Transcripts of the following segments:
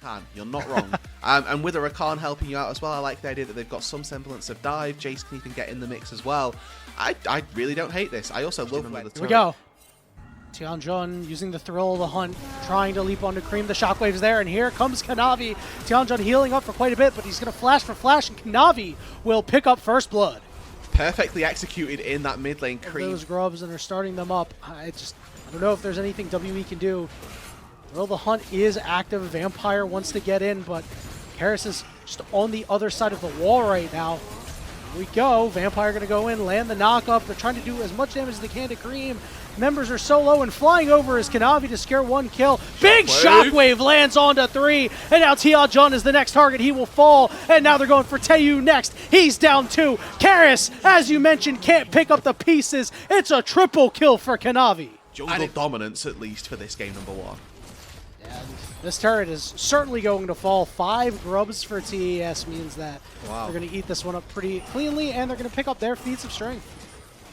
can. You're not wrong. And with a Rakan helping you out as well, I like the idea that they've got some semblance of dive. Jace can even get in the mix as well. I really don't hate this. I also love where the Here we go. Tianjun using the thrill of the hunt, trying to leap onto Cream. The shockwave's there, and here comes Kanavi. Tianjun healing up for quite a bit, but he's going to flash for flash, and Kanavi will pick up first blood. Perfectly executed in that mid lane. Cream. Those grubs, and they're starting them up. I don't know if there's anything WE can do. Well, the hunt is active. Vampire wants to get in, but Karis is just on the other side of the wall right now. Here we go. Vampire going to go in, land the knock-up. They're trying to do as much damage as they can to Cream. Members are so low, and flying over is Kanavi to scare one kill. Big shockwave lands onto 3, and now Tianjun is the next target. He will fall, and now they're going for Taeyu next. He's down 2. Karis, as you mentioned, can't pick up the pieces. It's a triple kill for Kanavi. Jungle dominance, at least, for this game number 1. And this turret is certainly going to fall. 5 grubs for TES means that they're going to eat this one up pretty cleanly, and they're going to pick up their feats of strength.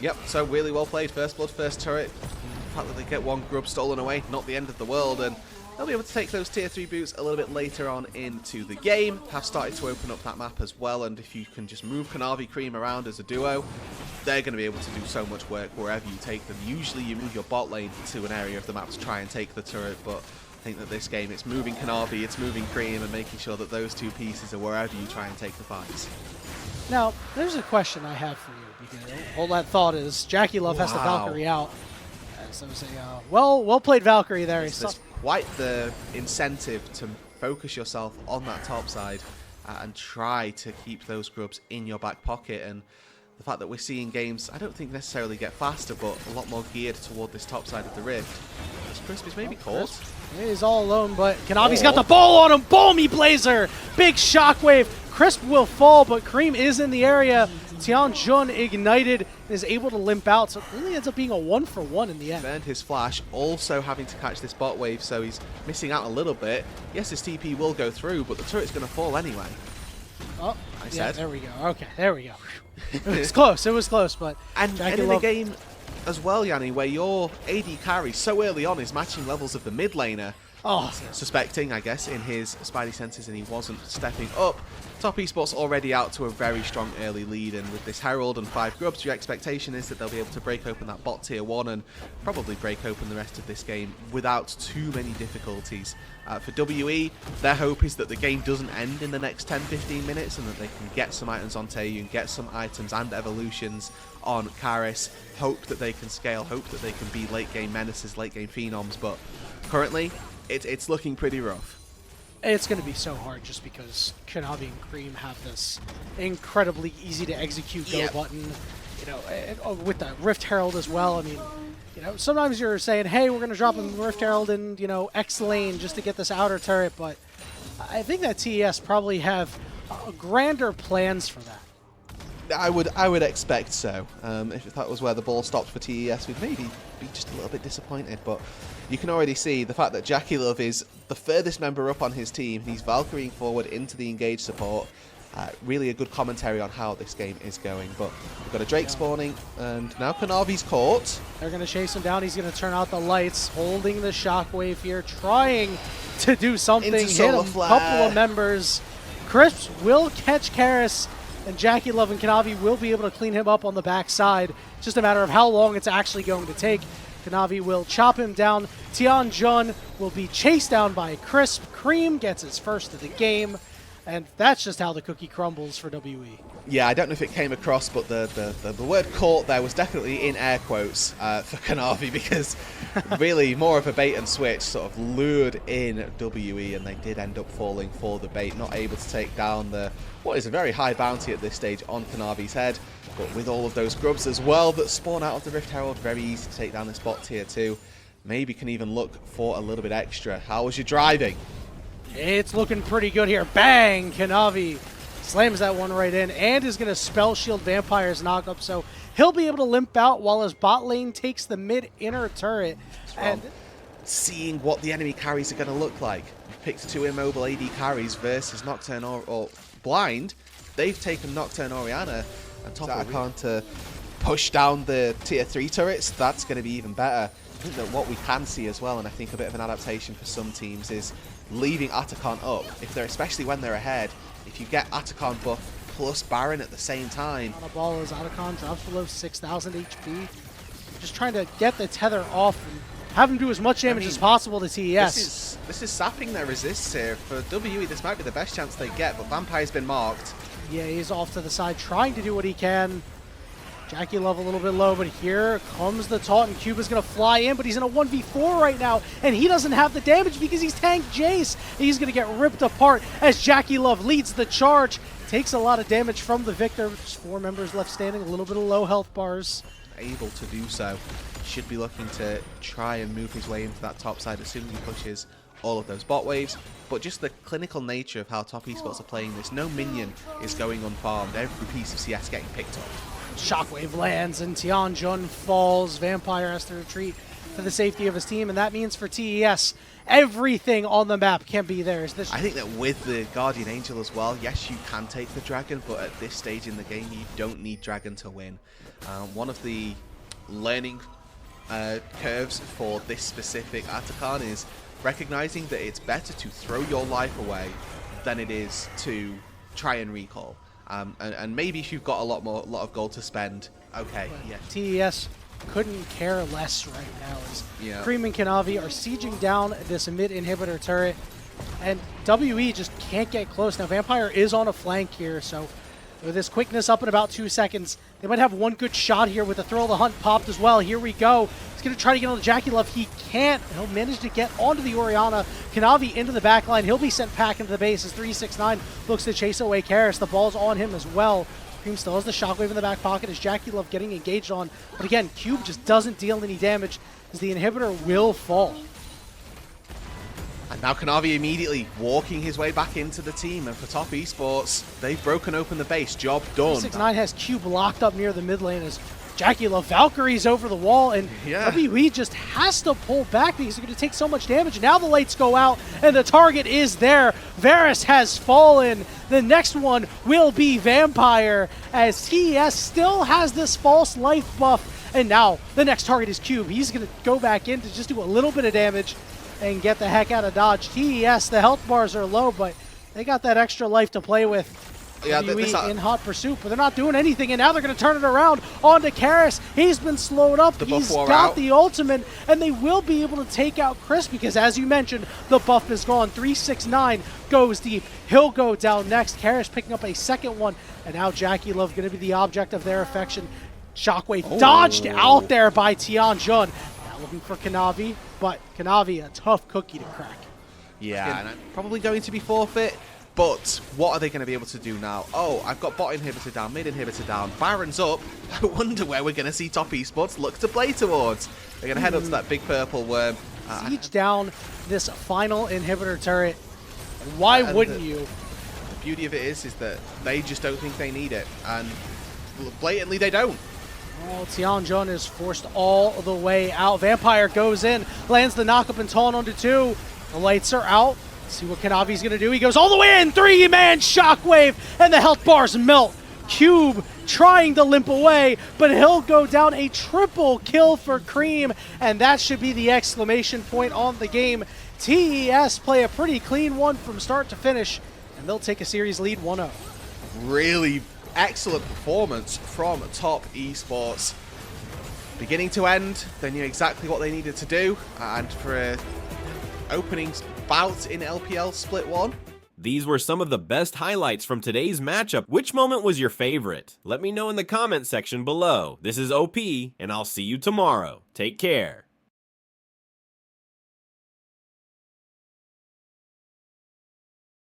Yep, so really well played. First blood, first turret. The fact that they get 1 grub stolen away, not the end of the world, and they'll be able to take those tier 3 boots a little bit later on into the game. Have started to open up that map as well, and if you can just move Kanavi Cream around as a duo, they're going to be able to do so much work wherever you take them. Usually you move your bot lane to an area of the map to try and take the turret, but I think that this game, it's moving Kanavi, it's moving Cream, and making sure that those 2 pieces are wherever you try and take the fights. Now, there's a question I have for you, because all that thought is Jackie Love has the Valkyrie out. So I was saying, well played Valkyrie there. There's quite the incentive to focus yourself on that top side and try to keep those grubs in your back pocket. And the fact that we're seeing games, I don't think necessarily get faster, but a lot more geared toward this top side of the rift. Crisp is maybe caught. He's all alone, but Kanavi's got the ball on him. Balmy Blazer. Big shockwave. Crisp will fall, but Cream is in the area. Tianjun ignited, is able to limp out, so it really ends up being a 1-for-1 in the end. Burned his flash, also having to catch this bot wave, so he's missing out a little bit. Yes, his TP will go through, but the turret's going to fall anyway. Oh, yeah, there we go. Okay, there we go. It was close, but... And in a game as well, Yanni, where your AD carry so early on is matching levels of the mid laner, suspecting, I guess, in his spidey senses, and he wasn't stepping up. Top Esports already out to a very strong early lead, and with this Herald and 5 grubs, your expectation is that they'll be able to break open that bot tier 1 and probably break open the rest of this game without too many difficulties. For WE, their hope is that the game doesn't end in the next 10-15 minutes and that they can get some items on Taeyu and get some items and evolutions on Karis. Hope that they can scale, hope that they can be late game menaces, late game phenoms, but currently it's looking pretty rough. It's going to be so hard just because Kanavi and Cream have this incredibly easy to execute go button, you know, with the Rift Herald as well. I mean, you know, sometimes you're saying, hey, we're going to drop a Rift Herald in, you know, X lane just to get this outer turret, but I think that TES probably have grander plans for that. I would expect so. If that was where the ball stopped for TES, we'd maybe be just a little bit disappointed, but you can already see the fact that Jackie Love is the furthest member up on his team. He's Valkyrieing forward into the engaged support. Really a good commentary on how this game is going. But we've got a Drake spawning, and now Kanavi's caught. They're going to chase him down. He's going to turn out the lights, holding the shockwave here, trying to do something. Hit a couple of members. Crisp will catch Karis, and Jackie Love and Kanavi will be able to clean him up on the backside. It's just a matter of how long it's actually going to take. Kanavi will chop him down. Tianjun will be chased down by Crisp. Cream gets his first of the game. And that's just how the cookie crumbles for WE. Yeah, I don't know if it came across, but the word caught there was definitely in air quotes for Kanavi, because really more of a bait and switch sort of lured in WE, and they did end up falling for the bait, not able to take down what is a very high bounty at this stage on Kanavi's head. But with all of those grubs as well that spawn out of the Rift Herald, very easy to take down this bot tier 2. Maybe can even look for a little bit extra. How was your driving? It's looking pretty good here. Bang! Kanavi slams that one right in and is going to spell shield Vampire's knockup, so he'll be able to limp out while his bot lane takes the mid-inner turret. And seeing what the enemy carries are going to look like. Picked 2 immobile AD carries versus Nocturne or Blind. They've taken Nocturne Orianna and top of Rakan to push down the tier 3 turrets. That's going to be even better. I think that what we can see as well, and I think a bit of an adaptation for some teams, is leaving Atakan up, especially when they're ahead. If you get Atakan buff plus Baron at the same time. On a ball as Atakan drops below 6,000 HP. Just trying to get the tether off and have him do as much damage as possible to TES. This is sapping their resists here. For WE, this might be the best chance they get, but Vampire's been marked. Yeah, he's off to the side trying to do what he can. Jackie Love a little bit low, but here comes the taunt, and Cube is going to fly in, but he's in a 1v4 right now, and he doesn't have the damage because he's tanked Jace. He's going to get ripped apart as Jackie Love leads the charge. Takes a lot of damage from the Victor. Just 4 members left standing, a little bit of low health bars. Able to do so. Should be looking to try and move his way into that top side as soon as he pushes all of those bot waves. But just the clinical nature of how top esports are playing this, no minion is going unfarmed. Every piece of CS getting picked up. Shockwave lands and Tianjun falls. Vampire has to retreat for the safety of his team, and that means for TES, everything on the map can be theirs. I think that with the Guardian Angel as well, yes, you can take the Dragon, but at this stage in the game, you don't need Dragon to win. One of the learning curves for this specific Atakan is recognizing that it's better to throw your life away than it is to try and recall. And maybe if you've got a lot of gold to spend, okay, yeah. TES couldn't care less right now as Cream and Kanavi are sieging down this mid inhibitor turret, and WE just can't get close. Now Vampire is on a flank here, so with his quickness up in about 2 seconds, they might have one good shot here with the Thrill of the Hunt popped as well. Here we go. He's going to try to get on the Jackie Love. He can't. He'll manage to get onto the Orianna. Kanavi into the backline. He'll be sent back into the base as 369 looks to chase away Karis. The ball's on him as well. Cream still has the Shockwave in the back pocket as Jackie Love getting engaged on. But again, Cube just doesn't deal any damage as the inhibitor will fall. And now Kanavi immediately walking his way back into the team. And for top esports, they've broken open the base. Job done. 369 has Cube locked up near the mid lane as Jackie Love Valkyrie's over the wall, and WE just has to pull back because they're going to take so much damage. Now the lights go out, and the target is there. Varus has fallen. The next one will be Vampire, as TES still has this false life buff. And now the next target is Cube. He's going to go back in to just do a little bit of damage and get the heck out of dodge. TES, the health bars are low, but they got that extra life to play with. Yeah, in hot pursuit, but they're not doing anything, and now they're going to turn it around onto Karis. He's been slowed up. He's got the ultimate, and they will be able to take out Chris because, as you mentioned, the buff is gone. 369 goes deep. He'll go down next. Karis picking up a second one, and now Jackie Love going to be the object of their affection. Shockwave dodged out there by Tianjun. Now looking for Kanavi, but Kanavi, a tough cookie to crack. Yeah, and probably going to be forfeit. But what are they going to be able to do now? Oh, I've got bot inhibitor down, mid inhibitor down, Baron's up. I wonder where we're going to see top esports look to play towards. They're going to head up to that big purple worm. Siege down this final inhibitor turret. Why wouldn't you? The beauty of it is that they just don't think they need it. And blatantly, they don't. Oh, Tianjun is forced all the way out. Vampire goes in, lands the knock-up and taunt onto 2. The lights are out. See what Kanavi's going to do. He goes all the way in. 3-man Shockwave, and the health bars melt. Cube trying to limp away, but he'll go down. A triple kill for Cream, and that should be the exclamation point on the game. TES play a pretty clean one from start to finish, and they'll take a series lead 1-0. Really excellent performance from top esports. Beginning to end, they knew exactly what they needed to do, and for a opening bout in LPL Split 1. These were some of the best highlights from today's matchup. Which moment was your favorite? Let me know in the comment section below. This is OP, and I'll see you tomorrow. Take care.